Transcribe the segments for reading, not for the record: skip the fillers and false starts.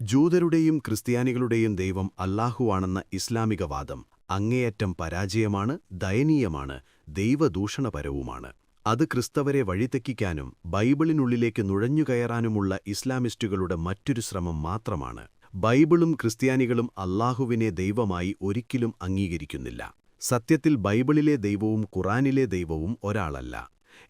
ജൂതരുടെയും ക്രിസ്ത്യാനികളുടെയും ദൈവം അല്ലാഹുവാണെന്ന ഇസ്ലാമിക വാദം അങ്ങേയറ്റം പരാജയമാണ്, ദയനീയമാണ്, ദൈവദൂഷണപരവുമാണ്. അത് ക്രിസ്തവരെ വഴിതെറ്റിക്കാനും ബൈബിളിനുള്ളിലേക്ക് നുഴഞ്ഞുകയറാനുമുള്ള ഇസ്ലാമിസ്റ്റുകളുടെ മറ്റൊരു ശ്രമം മാത്രമാണ്. ബൈബിളും ക്രിസ്ത്യാനികളും അല്ലാഹുവിനെ ദൈവമായി ഒരിക്കലും അംഗീകരിക്കുന്നില്ല. സത്യത്തിൽ ബൈബിളിലെ ദൈവവും ഖുർആനിലെ ദൈവവും ഒരാളല്ല.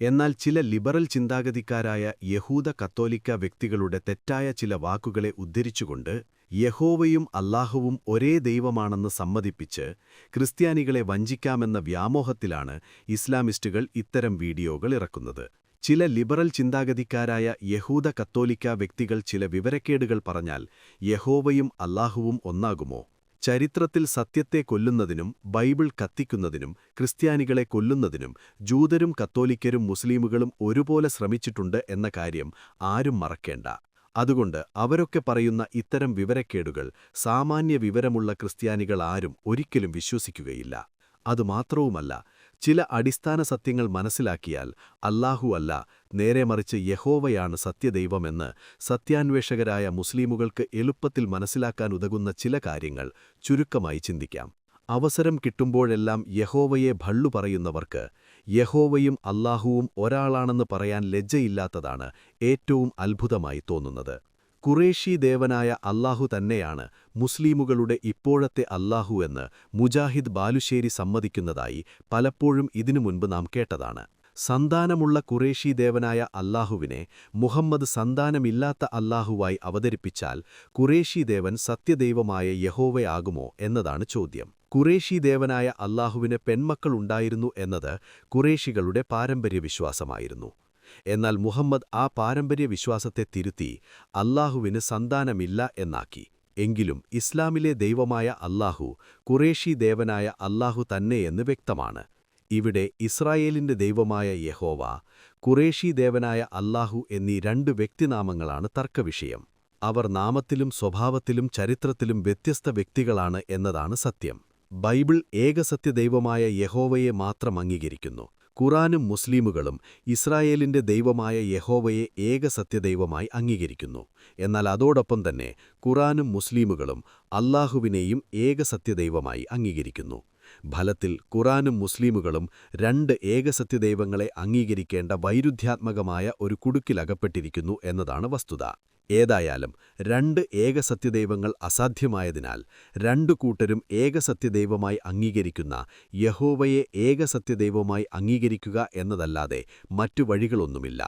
എന്നാൽ ചില ലിബറൽ ചിന്താഗതിക്കാരായ യഹൂദ കത്തോലിക്ക വ്യക്തികളുടെ തെറ്റായ ചില വാക്കുകളെ ഉദ്ധരിച്ചുകൊണ്ട് യഹോവയും അല്ലാഹുവും ഒരേ ദൈവമാണെന്ന് സമ്മതിപ്പിച്ച് ക്രിസ്ത്യാനികളെ വഞ്ചിക്കാമെന്ന വ്യാമോഹത്തിലാണ് ഇസ്ലാമിസ്റ്റുകൾ ഇത്തരം വീഡിയോകൾ ഇറക്കുന്നത്. ചില ലിബറൽ ചിന്താഗതിക്കാരായ യഹൂദ കത്തോലിക്ക വ്യക്തികൾ ചില വിവരക്കേടുകൾ പറഞ്ഞാൽ യഹോവയും അല്ലാഹുവും ഒന്നാകുമോ? ചരിത്രത്തിൽ സത്യത്തെ കൊല്ലുന്നതിനും ബൈബിൾ കത്തിക്കുന്നതിനും ക്രിസ്ത്യാനികളെ കൊല്ലുന്നതിനും ജൂതരും കത്തോലിക്കരും മുസ്ലിമുകളും ഒരുപോലെ ശ്രമിച്ചിട്ടുണ്ട് എന്ന കാര്യം ആരും മറക്കേണ്ട. അതുകൊണ്ട് അവരൊക്കെ പറയുന്ന ഇത്തരം വിവരക്കേടുകൾ സാമാന്യ വിവരമുള്ള ക്രിസ്ത്യാനികൾ ആരും ഒരിക്കലും വിശ്വസിക്കുകയില്ല. അതുമാത്രവുമല്ല, ചില അടിസ്ഥാന സത്യങ്ങൾ മനസ്സിലാക്കിയാൽ അല്ലാഹു അല്ല, നേരെ മറിച്ച് യഹോവയാണ് സത്യദൈവമെന്ന് സത്യാന്വേഷകരായ മുസ്ലിമുകൾക്ക് എളുപ്പത്തിൽ മനസ്സിലാക്കാനുതകുന്ന ചില കാര്യങ്ങൾ ചുരുക്കമായി ചിന്തിക്കാം. അവസരം കിട്ടുമ്പോഴെല്ലാം യഹോവയെ ഭള്ളു പറയുന്നവർക്ക് യഹോവയും അല്ലാഹുവും ഒരാളാണെന്ന് പറയാൻ ലജ്ജയില്ലാത്തതാണ് ഏറ്റവും അത്ഭുതമായി തോന്നുന്നത്. ഖുറേഷി ദേവനായ അല്ലാഹു തന്നെയാണ് മുസ്ലിമുകളുടെ ഇപ്പോഴത്തെ അല്ലാഹു എന്ന് മുജാഹിദ് ബാലുശ്ശേരി സമ്മതിക്കുന്നതായി പലപ്പോഴും ഇതിനു മുൻപ് നാം കേട്ടതാണ്. സന്താനമുള്ള ഖുറേഷി ദേവനായ അല്ലാഹുവിനെ മുഹമ്മദ് സന്താനമില്ലാത്ത അല്ലാഹുവായി അവതരിപ്പിച്ചാൽ ഖുറേഷി ദേവൻ സത്യദൈവമായ യഹോവയാകുമോ എന്നതാണ് ചോദ്യം. ഖുറേഷി ദേവനായ അല്ലാഹുവിന് പെൺമക്കളുണ്ടായിരുന്നു എന്നത് ഖുറേഷികളുടെ പാരമ്പര്യവിശ്വാസമായിരുന്നു. എന്നാൽ മുഹമ്മദ് ആ പാരമ്പര്യവിശ്വാസത്തെ തിരുത്തി അല്ലാഹുവിന് സന്താനമില്ല എന്നാക്കി. എങ്കിലും ഇസ്ലാമിലെ ദൈവമായ അല്ലാഹു ഖുറേഷി ദേവനായ അല്ലാഹു തന്നെയെന്ന് വ്യക്തമാണ്. ഇവിടെ ഇസ്രായേലിന്റെ ദൈവമായ യഹോവ, ഖുറേഷി ദേവനായ അല്ലാഹു എന്നീ രണ്ട് വ്യക്തിനാമങ്ങളാണ് തർക്കവിഷയം. അവർ നാമത്തിലും സ്വഭാവത്തിലും ചരിത്രത്തിലും വ്യത്യസ്ത വ്യക്തികളാണ് എന്നതാണ് സത്യം. ബൈബിൾ ഏകസത്യദൈവമായ യഹോവയെ മാത്രം അംഗീകരിക്കുന്നു. ഖുർആനും മുസ്ലിമുകളും ഇസ്രായേലിന്റെ ദൈവമായ യഹോവയെ ഏകസത്യദൈവമായി അംഗീകരിക്കുന്നു. എന്നാൽ അതോടൊപ്പം തന്നെ ഖുർആനും മുസ്ലിമുകളും അല്ലാഹുവിനെയും ഏകസത്യദൈവമായി അംഗീകരിക്കുന്നു. ഫലത്തിൽ ഖുർആനും മുസ്ലിമുകളും രണ്ട് ഏകസത്യദൈവങ്ങളെ അംഗീകരിക്കേണ്ട വൈരുദ്ധ്യാത്മകമായ ഒരു കുടുക്കിലകപ്പെട്ടിരിക്കുന്നു എന്നതാണ് വസ്തുത. ഏതായാലും രണ്ട് ഏകസത്യദൈവങ്ങൾ അസാധ്യമായതിനാൽ രണ്ടു കൂട്ടരും ഏകസത്യദൈവമായി അംഗീകരിക്കുന്ന യഹോവയെ ഏകസത്യദൈവമായി അംഗീകരിക്കുക എന്നതല്ലാതെ മറ്റു വഴികളൊന്നുമില്ല.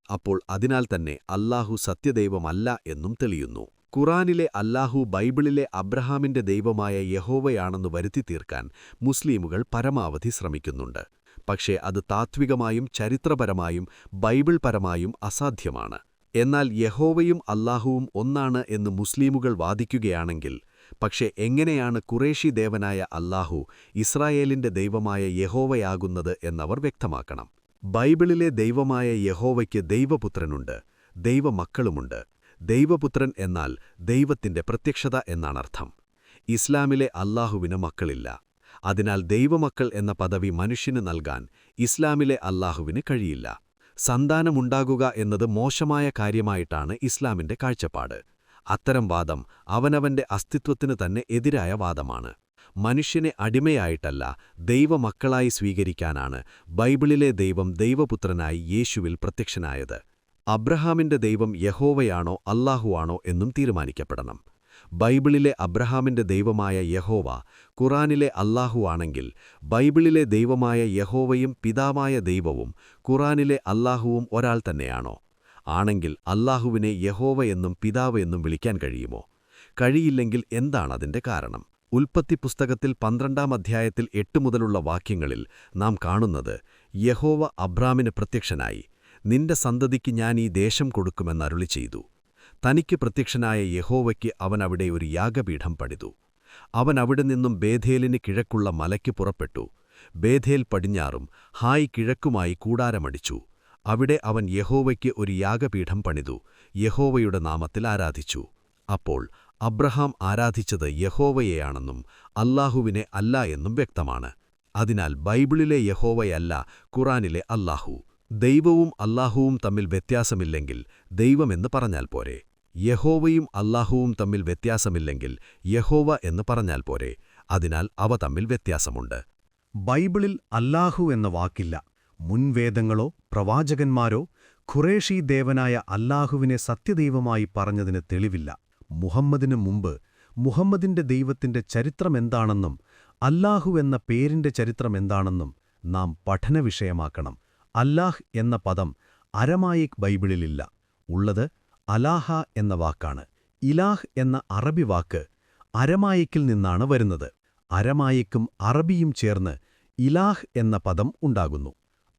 അപ്പോൾ അതിനാൽ തന്നെ അല്ലാഹു സത്യദൈവമല്ല എന്നും തെളിയുന്നു. ഖുർആനിലെ അല്ലാഹു ബൈബിളിലെ അബ്രഹാമിന്റെ ദൈവമായ യഹോവയാണെന്ന് വരുത്തിത്തീർക്കാൻ മുസ്ലിമുകൾ പരമാവധി ശ്രമിക്കുന്നുണ്ട്. പക്ഷേ അത് താത്വികമായും ചരിത്രപരമായും ബൈബിൾ പരമായും അസാധ്യമാണ്. എന്നാൽ യഹോവയും അല്ലാഹുവും ഒന്നാണ് എന്ന് മുസ്ലിമുകൾ വാദിക്കുകയാണെങ്കിൽ, പക്ഷേ എങ്ങനെയാണ് ഖുറേഷി ദേവനായ അല്ലാഹു ഇസ്രായേലിന്റെ ദൈവമായ യഹോവയാകുന്നത് എന്നവർ വ്യക്തമാക്കണം. ബൈബിളിലെ ദൈവമായ യഹോവയ്ക്ക് ദൈവപുത്രനുണ്ട്, ദൈവമക്കളുമുണ്ട്. ദൈവപുത്രൻ എന്നാൽ ദൈവത്തിന്റെ പ്രത്യക്ഷത എന്നാണർത്ഥം. ഇസ്ലാമിലെ അല്ലാഹുവിന് മക്കളില്ല. അതിനാൽ ദൈവമക്കൾ എന്ന പദവി മനുഷ്യന് നൽകാൻ ഇസ്ലാമിലെ അല്ലാഹുവിന് കഴിയില്ല. സന്താനമുണ്ടാകുക എന്നത് മോശമായ കാര്യമായിട്ടാണ് ഇസ്ലാമിന്റെ കാഴ്ചപ്പാട്. അത്തരം വാദം അവനവന്റെ അസ്തിത്വത്തിന് തന്നെ എതിരായ വാദമാണ്. മനുഷ്യനെ അടിമയായിട്ടല്ല, ദൈവമക്കളായി സ്വീകരിക്കാനാണ് ബൈബിളിലെ ദൈവം ദൈവപുത്രനായി യേശുവിൽ പ്രത്യക്ഷനായത്. അബ്രഹാമിന്റെ ദൈവം യഹോവയാണോ അല്ലാഹുവാണോ എന്നും തീരുമാനിക്കപ്പെടണം. ബൈബിളിലെ അബ്രഹാമിന്റെ ദൈവമായ യഹോവ ഖുർആനിലെ അല്ലാഹു ആണെങ്കിൽ, ബൈബിളിലെ ദൈവമായ യഹോവയും പിതാവായ ദൈവവും ഖുർആനിലെ അല്ലാഹുവും ഒരാൾ തന്നെയാണോ? ആണെങ്കിൽ അല്ലാഹുവിനെ യഹോവ എന്നും പിതാവ് എന്നും വിളിക്കാൻ കഴിയുമോ? കഴിയില്ലെങ്കിൽ എന്താണതിന്റെ കാരണം? ഉൽപ്പത്തി പുസ്തകത്തിൽ 12-ാം അധ്യായത്തിൽ 8 മുതലുള്ള വാക്യങ്ങളിൽ നാം കാണുന്നത്, യഹോവ അബ്രാമിന് പ്രത്യക്ഷനായി, നിന്റെ സന്തതിക്ക് ഞാൻ ഈ ദേശം കൊടുക്കുമെന്നരുളി ചെയ്തു. തനിക്ക് പ്രത്യക്ഷനായ യഹോവയ്ക്ക് അവൻ അവിടെ ഒരു യാഗപീഠം പണിതു. അവൻ അവിടെ നിന്നും ബേഥേലിന് കിഴക്കുള്ള മലയ്ക്ക് പുറപ്പെട്ടു. ബേഥേൽ പടിഞ്ഞാറും ഹായ് കിഴക്കുമായി കൂടാരമടിച്ചു. അവിടെ അവൻ യഹോവയ്ക്ക് ഒരു യാഗപീഠം പണിതു, യഹോവയുടെ നാമത്തിൽ ആരാധിച്ചു. അപ്പോൾ അബ്രഹാം ആരാധിച്ചത് യഹോവയെയാണെന്നും അല്ലാഹുവിനെ അല്ല എന്നും വ്യക്തമാണ്. അതിനാൽ ബൈബിളിലെ യഹോവയല്ല ഖുർആനിലെ അല്ലാഹു. ദൈവവും അല്ലാഹുവും തമ്മിൽ വ്യത്യാസമില്ലെങ്കിൽ ദൈവമെന്ന് പറഞ്ഞാൽ പോരെ. യഹോവയും അല്ലാഹുവും തമ്മിൽ വ്യത്യാസമില്ലെങ്കിൽ യഹോവ എന്ന് പറഞ്ഞാൽ പോരെ. അതിനാൽ അവ തമ്മിൽ വ്യത്യാസമുണ്ട്. ബൈബിളിൽ അല്ലാഹു എന്ന വാക്കില്ല. മുൻവേദങ്ങളോ പ്രവാചകന്മാരോ ഖുറേഷി ദേവനായ അല്ലാഹുവിനെ സത്യദൈവമായി പറഞ്ഞതിന് തെളിവില്ല. മുഹമ്മദിനു മുമ്പ് മുഹമ്മദിന്റെ ദൈവത്തിന്റെ ചരിത്രമെന്താണെന്നും അല്ലാഹു എന്ന പേരിന്റെ ചരിത്രമെന്താണെന്നും നാം പഠനവിഷയമാക്കണം. അല്ലാഹ് എന്ന പദം അരമായിക് ബൈബിളിലില്ല. ഉള്ളത് അലാഹ എന്ന വാക്കാണ്. ഇലാഹ് എന്ന അറബി വാക്ക് അരമായിക്കിൽ നിന്നാണ് വരുന്നത്. അരമായിക്കും അറബിയും ചേർന്ന് ഇലാഹ് എന്ന പദം ഉണ്ടാകുന്നു.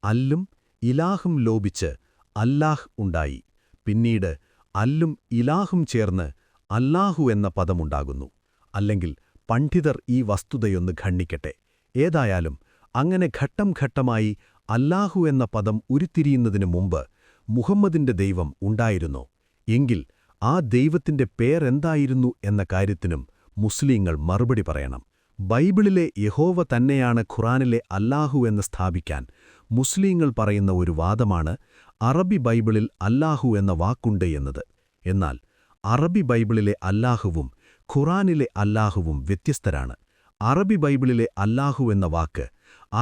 അല്ലും ഇലാഹും ലോപിച്ച് അല്ലാഹ് ഉണ്ടായി. പിന്നീട് അല്ലും ഇലാഹും ചേർന്ന് അല്ലാഹു എന്ന പദമുണ്ടാകുന്നു. അല്ലെങ്കിൽ പണ്ഡിതർ ഈ വസ്തുതയൊന്ന് ഖണ്ഡിക്കട്ടെ. ഏതായാലും അങ്ങനെ ഘട്ടം ഘട്ടമായി അല്ലാഹു എന്ന പദം ഉരുത്തിരിയുന്നതിനു മുമ്പ് മുഹമ്മദിന്റെ ദൈവം ഉണ്ടായിരുന്നോ? എങ്കിൽ ആ ദൈവത്തിന്റെ പേരെന്തായിരുന്നു എന്ന കാര്യത്തിനും മുസ്ലിങ്ങൾ മറുപടി പറയണം. ബൈബിളിലെ യഹോവ തന്നെയാണ് ഖുറാനിലെ അല്ലാഹു എന്ന് സ്ഥാപിക്കാൻ മുസ്ലിങ്ങൾ പറയുന്ന ഒരു വാദമാണ് അറബി ബൈബിളിൽ അല്ലാഹു എന്ന വാക്കുണ്ട് എന്നത്. എന്നാൽ അറബി ബൈബിളിലെ അല്ലാഹുവും ഖുറാനിലെ അല്ലാഹുവും വ്യത്യസ്തരാണ്. അറബി ബൈബിളിലെ അല്ലാഹു എന്ന വാക്ക്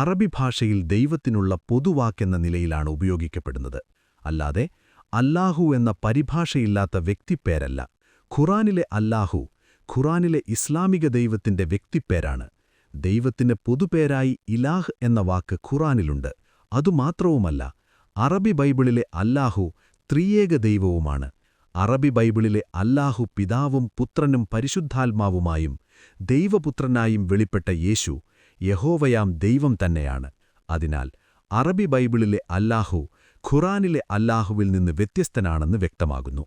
അറബി ഭാഷയിൽ ദൈവത്തിനുള്ള പൊതുവാക്കെന്ന നിലയിലാണ് ഉപയോഗിക്കപ്പെടുന്നത്. അല്ലാതെ അല്ലാഹു എന്ന പരിഭാഷയില്ലാത്ത വ്യക്തിപ്പേരല്ല. ഖുറാനിലെ അല്ലാഹു ഖുറാനിലെ ഇസ്ലാമിക ദൈവത്തിന്റെ വ്യക്തിപ്പേരാണ്. ദൈവത്തിന് പൊതുപേരായി ഇലാഹ് എന്ന വാക്ക് ഖുറാനിലുണ്ട്. അതുമാത്രവുമല്ല, അറബി ബൈബിളിലെ അല്ലാഹു ത്രിയേക ദൈവവുമാണ്. അറബി ബൈബിളിലെ അല്ലാഹു പിതാവും പുത്രനും പരിശുദ്ധാത്മാവുമായും ദൈവപുത്രനായും വെളിപ്പെട്ട യേശു യഹോവയാം ദൈവം തന്നെയാണ്. അതിനാൽ അറബി ബൈബിളിലെ അല്ലാഹു ഖുറാനിലെ അല്ലാഹുവിൽ നിന്ന് വ്യത്യസ്തനാണെന്ന് വ്യക്തമാകുന്നു.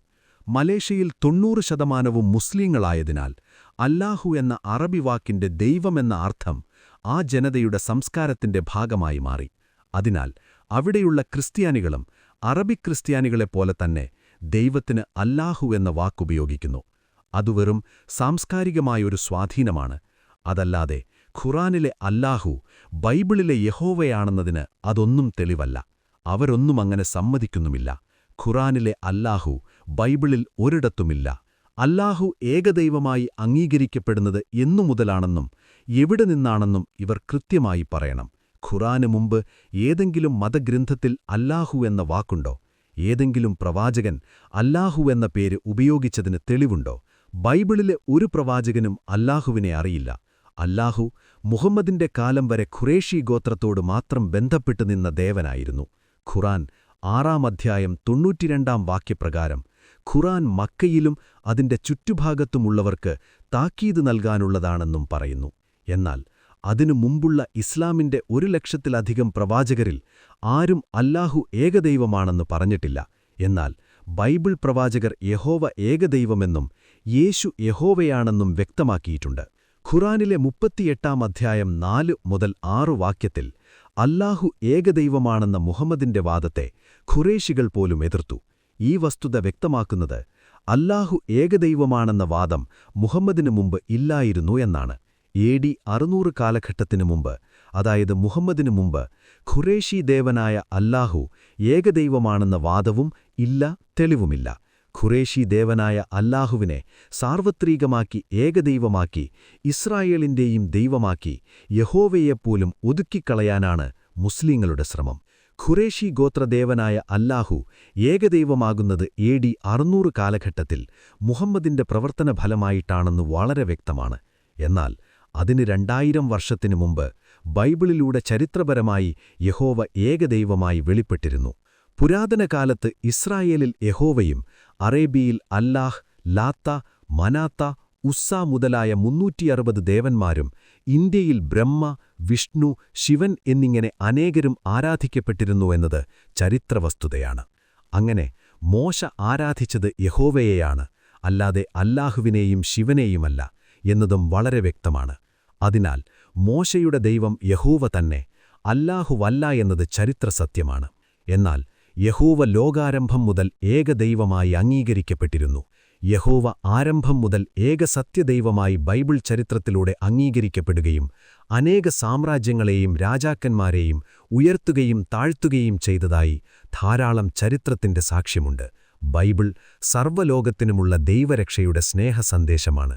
മലേഷ്യയിൽ 90% മുസ്ലിങ്ങളായതിനാൽ അല്ലാഹു എന്ന അറബി വാക്കിന്റെ ദൈവമെന്ന അർത്ഥം ആ ജനതയുടെ സംസ്കാരത്തിന്റെ ഭാഗമായി മാറി. അതിനാൽ അവിടെയുള്ള ക്രിസ്ത്യാനികളും അറബി ക്രിസ്ത്യാനികളെപ്പോലെ തന്നെ ദൈവത്തിന് അല്ലാഹു എന്ന വാക്കുപയോഗിക്കുന്നു. അത് വെറും സാംസ്കാരികമായൊരു സ്വാധീനമാണ്. അതല്ലാതെ ഖുറാനിലെ അല്ലാഹു ബൈബിളിലെ യഹോവയാണെന്നതിന് അതൊന്നും തെളിവല്ല. അവരൊന്നും അങ്ങനെ സമ്മതിക്കുന്നുമില്ല. ഖുറാനിലെ അല്ലാഹു ബൈബിളിൽ ഒരിടത്തുമില്ല. അല്ലാഹു ഏകദൈവമായി അംഗീകരിക്കപ്പെടുന്നത് എന്നുമുതലാണെന്നും എവിടെ നിന്നാണെന്നും ഇവർ കൃത്യമായി പറയണം. ഖുറാന് മുമ്പ് ഏതെങ്കിലും മതഗ്രന്ഥത്തിൽ അല്ലാഹു എന്ന വാക്കുണ്ടോ? ഏതെങ്കിലും പ്രവാചകൻ അല്ലാഹു എന്ന പേര് ഉപയോഗിച്ചതിന് തെളിവുണ്ടോ? ബൈബിളിലെ ഒരു പ്രവാചകനും അല്ലാഹുവിനെ അറിയില്ല. അല്ലാഹു മുഹമ്മദിന്റെ കാലം വരെ ഖുറേഷി ഗോത്രത്തോട് മാത്രം ബന്ധപ്പെട്ടു നിന്ന ദേവനായിരുന്നു. ഖുറാൻ 6-ാം അധ്യായം 92-ാം വാക്യപ്രകാരം ഖുറാൻ മക്കയിലും അതിന്റെ ചുറ്റുഭാഗത്തുമുള്ളവർക്ക് താക്കീത് നൽകാനുള്ളതാണെന്നും പറയുന്നു. എന്നാൽ അതിനു മുമ്പുള്ള ഇസ്ലാമിന്റെ 1,00,000-ലധികം പ്രവാചകരിൽ ആരും അല്ലാഹു ഏകദൈവമാണെന്ന് പറഞ്ഞിട്ടില്ല. എന്നാൽ ബൈബിൾ പ്രവാചകർ യഹോവ ഏകദൈവമെന്നും യേശു യഹോവയാണെന്നും വ്യക്തമാക്കിയിട്ടുണ്ട്. ഖുറാനിലെ 38-ാം അധ്യായം 4 മുതൽ 6 വാക്യത്തിൽ അല്ലാഹു ഏകദൈവമാണെന്ന മുഹമ്മദിന്റെ വാദത്തെ ഖുറേശികൾ പോലും എതിർത്തു. ഈ വസ്തുത വ്യക്തമാക്കുന്നത് അല്ലാഹു ഏകദൈവമാണെന്ന വാദം മുഹമ്മദിനു മുമ്പ് ഇല്ലായിരുന്നു എന്നാണ്. AD 600 കാലഘട്ടത്തിനു മുമ്പ്, അതായത് മുഹമ്മദിനു മുമ്പ്, ഖുറേഷി ദേവനായ അല്ലാഹു ഏകദൈവമാണെന്ന വാദവും ഇല്ല, തെളിവുമില്ല. ഖുറേഷി ദേവനായ അല്ലാഹുവിനെ സാർവത്രികമാക്കി ഏകദൈവമാക്കി ഇസ്രായേലിന്റെയും ദൈവമാക്കി യഹോവയെപ്പോലും ഒതുക്കിക്കളയാനാണ് മുസ്ലിങ്ങളുടെ ശ്രമം. ഖുറേഷി ഗോത്രദേവനായ അല്ലാഹു ഏകദൈവമാകുന്നത് AD 600 കാലഘട്ടത്തിൽ മുഹമ്മദിന്റെ പ്രവർത്തനഫലമായിട്ടാണെന്ന് വളരെ വ്യക്തമാണ്. എന്നാൽ അതിന് 2000 വർഷത്തിനു മുമ്പ് ബൈബിളിലൂടെ ചരിത്രപരമായി യഹോവ ഏകദൈവമായി വെളിപ്പെട്ടിരുന്നു. പുരാതനകാലത്ത് ഇസ്രായേലിൽ യഹോവയും അറേബ്യയിൽ അല്ലാഹ്, ലാത്ത, മനാത്ത, ഉസ്സ മുതലായ 360 ദേവന്മാരും ഇന്ത്യയിൽ ബ്രഹ്മ, വിഷ്ണു, ശിവൻ എന്നിങ്ങനെ അനേകരും ആരാധിക്കപ്പെട്ടിരുന്നുവെന്നത് ചരിത്രവസ്തുതയാണ്. അങ്ങനെ മോശ ആരാധിച്ചത് യഹോവയെയാണ്, അല്ലാതെ അല്ലാഹുവിനെയും ശിവനെയുമല്ല എന്നതും വളരെ വ്യക്തമാണ്. അതിനാൽ മോശയുടെ ദൈവം യഹോവ തന്നെ, അല്ലാഹുവല്ല എന്നത് ചരിത്രസത്യമാണ്. എന്നാൽ യഹോവ ലോകാരംഭം മുതൽ ഏകദൈവമായി അംഗീകരിക്കപ്പെട്ടിരുന്നു. യഹോവ ആരംഭം മുതൽ ഏകസത്യദൈവമായി ബൈബിൾ ചരിത്രത്തിലൂടെ അംഗീകരിക്കപ്പെടുകയും അനേക സാമ്രാജ്യങ്ങളെയും രാജാക്കന്മാരെയും ഉയർത്തുകയും താഴ്ത്തുകയും ചെയ്തതായി ധാരാളം ചരിത്രത്തിന്റെ സാക്ഷ്യമുണ്ട്. ബൈബിൾ സർവ്വലോകത്തിനുമുള്ള ദൈവരക്ഷയുടെ സ്നേഹസന്ദേശമാണ്.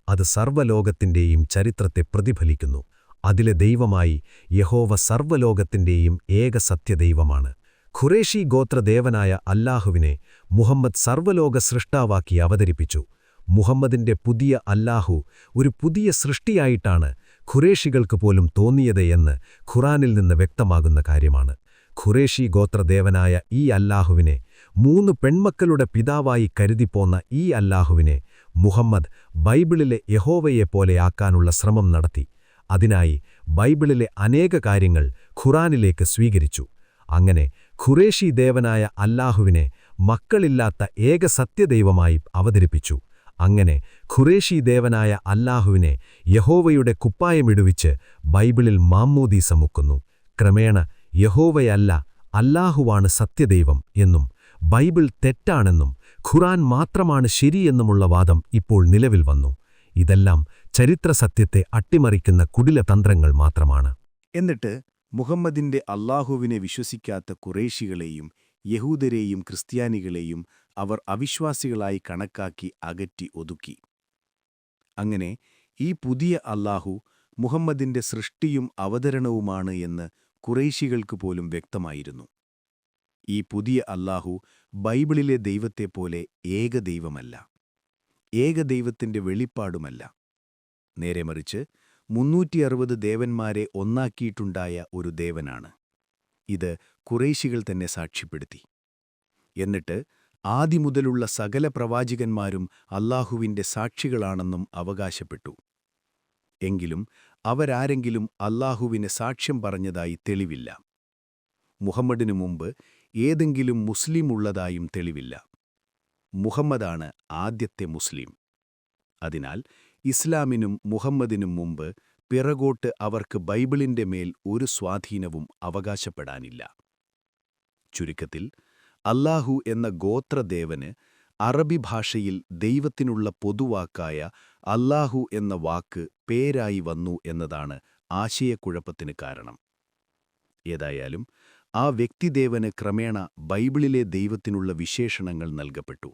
അത് സർവ്വലോകത്തിന്റെയും ചരിത്രത്തെ പ്രതിഫലിക്കുന്നു. അതിലെ ദൈവമായി യഹോവ സർവ്വലോകത്തിന്റെയും ഏക സത്യദൈവമാണ്. ഖുറേഷി ഗോത്രദേവനായ അല്ലാഹുവിനെ മുഹമ്മദ് സർവ്വലോക സൃഷ്ടാവാക്കി അവതരിപ്പിച്ചു. മുഹമ്മദിന്റെ പുതിയ അല്ലാഹു ഒരു പുതിയ സൃഷ്ടിയായിട്ടാണ് ഖുറേഷികൾക്ക് പോലും തോന്നിയത് എന്ന് ഖുറാനിൽ നിന്ന് വ്യക്തമാകുന്ന കാര്യമാണ്. ഖുറേഷി ഗോത്രദേവനായ ഈ അല്ലാഹുവിനെ 3 പെൺമക്കളുടെ പിതാവായി കരുതിപ്പോന്ന ഈ അല്ലാഹുവിനെ മുഹമ്മദ് ബൈബിളിലെ യഹോവയെപ്പോലെയാക്കാനുള്ള ശ്രമം നടത്തി. അതിനായി ബൈബിളിലെ അനേക കാര്യങ്ങൾ ഖുറാനിലേക്ക് സ്വീകരിച്ചു. അങ്ങനെ ഖുറേഷി ദേവനായ അല്ലാഹുവിനെ മക്കളില്ലാത്ത ഏക സത്യദൈവമായി അവതരിപ്പിച്ചു. അങ്ങനെ ഖുറേഷി ദേവനായ അല്ലാഹുവിനെ യഹോവയുടെ കുപ്പായമിടുവിച്ച് ബൈബിളിൽ മാമ്മൂദീസ മുക്കുന്നു. ക്രമേണ യഹോവയല്ല അല്ലാഹുവാണ് സത്യദൈവം എന്നും ബൈബിൾ തെറ്റാണെന്നും ഖുറാൻ മാത്രമാണ് ശരിയെന്നുമുള്ള വാദം ഇപ്പോൾ നിലവിൽ വന്നു. ഇതെല്ലാം ചരിത്രസത്യത്തെ അട്ടിമറിക്കുന്ന കുടിലതന്ത്രങ്ങൾ മാത്രമാണ്. എന്നിട്ട് മുഹമ്മദിന്റെ അല്ലാഹുവിനെ വിശ്വസിക്കാത്ത ഖുറേഷികളെയും യഹൂദരെയും ക്രിസ്ത്യാനികളെയും അവർ അവിശ്വാസികളായി കണക്കാക്കി അകറ്റി ഒതുക്കി. അങ്ങനെ ഈ പുതിയ അല്ലാഹു മുഹമ്മദിന്റെ സൃഷ്ടിയും അവതരണവുമാണ് എന്ന് ഖുറൈശികൾക്ക് പോലും വ്യക്തമായിരുന്നു. ഈ പുതിയ അല്ലാഹു ബൈബിളിലെ ദൈവത്തെപ്പോലെ ഏകദൈവമല്ല, ഏകദൈവത്തിന്റെ വെളിപ്പാടുമല്ല. നേരെ മറിച്ച് 360 ദേവന്മാരെ ഒന്നാക്കിയിട്ടുണ്ടായ ഒരു ദേവനാണ്. ഇത് ഖുറൈശികൾ തന്നെ സാക്ഷ്യപ്പെടുത്തി. എന്നിട്ട് ആദിമുതലുള്ള സകല പ്രവാചകന്മാരും അല്ലാഹുവിന്റെ സാക്ഷികളാണെന്നും അവകാശപ്പെട്ടു. എങ്കിലും അവരാരെങ്കിലും അല്ലാഹുവിന് സാക്ഷ്യം പറഞ്ഞതായി തെളിവില്ല. മുഹമ്മദിനു മുമ്പ് ഏതെങ്കിലും മുസ്ലിം ഉള്ളതായും തെളിവില്ല. മുഹമ്മദാണ് ആദ്യത്തെ മുസ്ലിം. അതിനാൽ ഇസ്ലാമിനും മുഹമ്മദിനും മുമ്പ് പിറകോട്ട് അവർക്ക് ബൈബിളിന്റെ മേൽ ഒരു സ്വാധീനവും അവകാശപ്പെടാനില്ല. ചുരുക്കത്തിൽ അല്ലാഹു എന്ന ഗോത്രദേവന് അറബി ഭാഷയിൽ ദൈവത്തിനുള്ള പൊതുവാക്കായ അല്ലാഹു എന്ന വാക്ക് പേരായി വന്നു എന്നതാണ് ആശയക്കുഴപ്പത്തിന് കാരണം. ഏതായാലും ആ വ്യക്തിദേവന് ക്രമേണ ബൈബിളിലെ ദൈവത്തിനുള്ള വിശേഷണങ്ങൾ നൽകപ്പെട്ടു.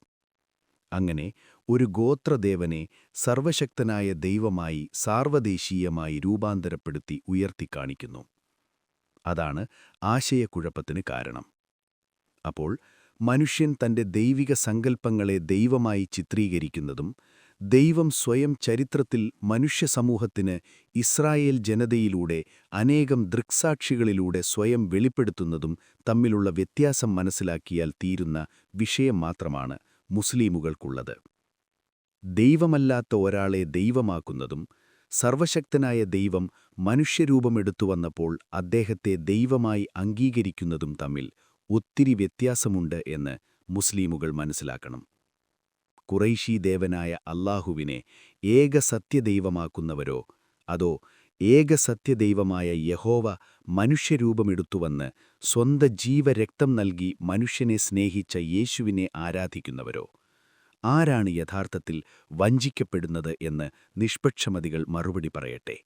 അങ്ങനെ ഒരു ഗോത്രദേവനെ സർവശക്തനായ ദൈവമായി സാർവദേശീയമായി രൂപാന്തരപ്പെടുത്തി ഉയർത്തിക്കാണിക്കുന്നു. അതാണ് ആശയക്കുഴപ്പത്തിന് കാരണം. അപ്പോൾ മനുഷ്യൻ തന്റെ ദൈവിക സങ്കല്പങ്ങളെ ദൈവമായി ചിത്രീകരിക്കുന്നതും ദൈവം സ്വയം ചരിത്രത്തിൽ മനുഷ്യസമൂഹത്തിന് ഇസ്രായേൽ ജനതയിലൂടെ അനേകം ദൃക്സാക്ഷികളിലൂടെ സ്വയം വെളിപ്പെടുത്തുന്നതും തമ്മിലുള്ള വ്യത്യാസം മനസ്സിലാക്കിയാൽ തീരുന്ന വിഷയം മാത്രമാണ് മുസ്ലിമുകൾക്കുള്ളത്. ദൈവമല്ലാത്ത ഒരാളെ ദൈവമാക്കുന്നതും സർവശക്തനായ ദൈവം മനുഷ്യരൂപമെടുത്തുവന്നപ്പോൾ അദ്ദേഹത്തെ ദൈവമായി അംഗീകരിക്കുന്നതും തമ്മിൽ ഒത്തിരി വ്യത്യാസമുണ്ട് എന്ന് മുസ്ലിമുകൾ മനസ്സിലാക്കണം. ഖുറൈശി ദേവനായ അല്ലാഹുവിനെ ഏകസത്യദൈവമാക്കുന്നവരോ അതോ ഏകസത്യദൈവമായ യഹോവ മനുഷ്യരൂപമെടുത്തുവന്ന് സ്വന്തം ജീവരക്തം നൽകി മനുഷ്യനെ സ്നേഹിച്ച യേശുവിനെ ആരാധിക്കുന്നവരോ, ആരാണ് യഥാർത്ഥത്തിൽ വഞ്ചിക്കപ്പെടുന്നത് എന്ന് നിഷ്പക്ഷമതികൾ മറുപടി പറയട്ടെ.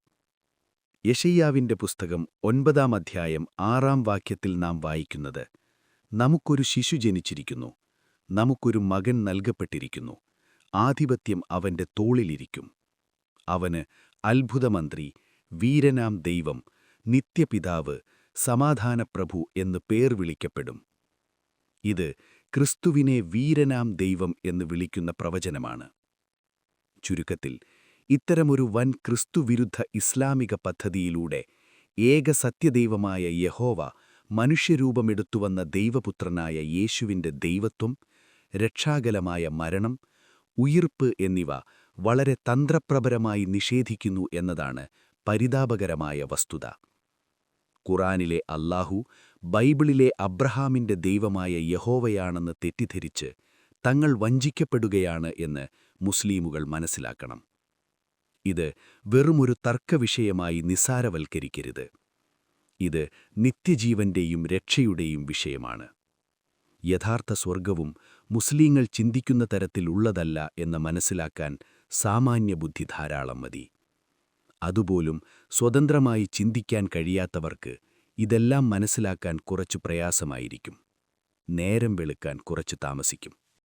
യെശയ്യാവിന്റെ പുസ്തകം 9-ാം അധ്യായം 6-ാം വാക്യത്തിൽ നാം വായിക്കുന്നത്, നമുക്കൊരു ശിശു ജനിച്ചിരിക്കുന്നു, നമുക്കൊരു മകൻ നൽകപ്പെട്ടിരിക്കുന്നു, ആധിപത്യം അവന്റെ തോളിലിരിക്കും. അവന് അത്ഭുതമന്ത്രി, വീരനാം ദൈവം, നിത്യപിതാവ്, സമാധാനപ്രഭു എന്ന് പേർ വിളിക്കപ്പെടും. ഇത് ക്രിസ്തുവിനെ വീരനാം ദൈവം എന്ന് വിളിക്കുന്ന പ്രവചനമാണ്. ചുരുക്കത്തിൽ ഇത്തരമൊരു വൻ ക്രിസ്തുവിരുദ്ധ ഇസ്ലാമിക പദ്ധതിയിലൂടെ ഏകസത്യദൈവമായ യഹോവ മനുഷ്യരൂപമെടുത്തുവന്ന ദൈവപുത്രനായ യേശുവിന്റെ ദൈവത്വം, രക്ഷാകലമായ മരണം, ഉയിർപ്പ് എന്നിവ വളരെ തന്ത്രപ്രപരമായി നിഷേധിക്കുന്നു എന്നതാണ് പരിതാപകരമായ വസ്തുത. ഖുറാനിലെ അല്ലാഹു ബൈബിളിലെ അബ്രഹാമിന്റെ ദൈവമായ യഹോവയാണെന്ന് തെറ്റിദ്ധരിച്ച് തങ്ങൾ വഞ്ചിക്കപ്പെടുകയാണ് എന്ന് മുസ്ലിമുകൾ മനസ്സിലാക്കണം. ഇത് വെറുമൊരു തർക്കവിഷയമായി നിസ്സാരവൽക്കരിക്കരുത്. ഇത് നിത്യജീവന്റെയും രക്ഷയുടെയും വിഷയമാണ്. യഥാർത്ഥ സ്വർഗവും മുസ്ലിങ്ങൾ ചിന്തിക്കുന്ന തരത്തിൽ ഉള്ളതല്ല എന്ന് മനസ്സിലാക്കാൻ സാമാന്യബുദ്ധി ധാരാളം മതി. അതുപോലും സ്വതന്ത്രമായി ചിന്തിക്കാൻ കഴിയാത്തവർക്ക് ഇതെല്ലാം മനസ്സിലാക്കാൻ കുറച്ചു പ്രയാസമായിരിക്കും. നേരം വെളുക്കാൻ കുറച്ചു താമസിക്കും.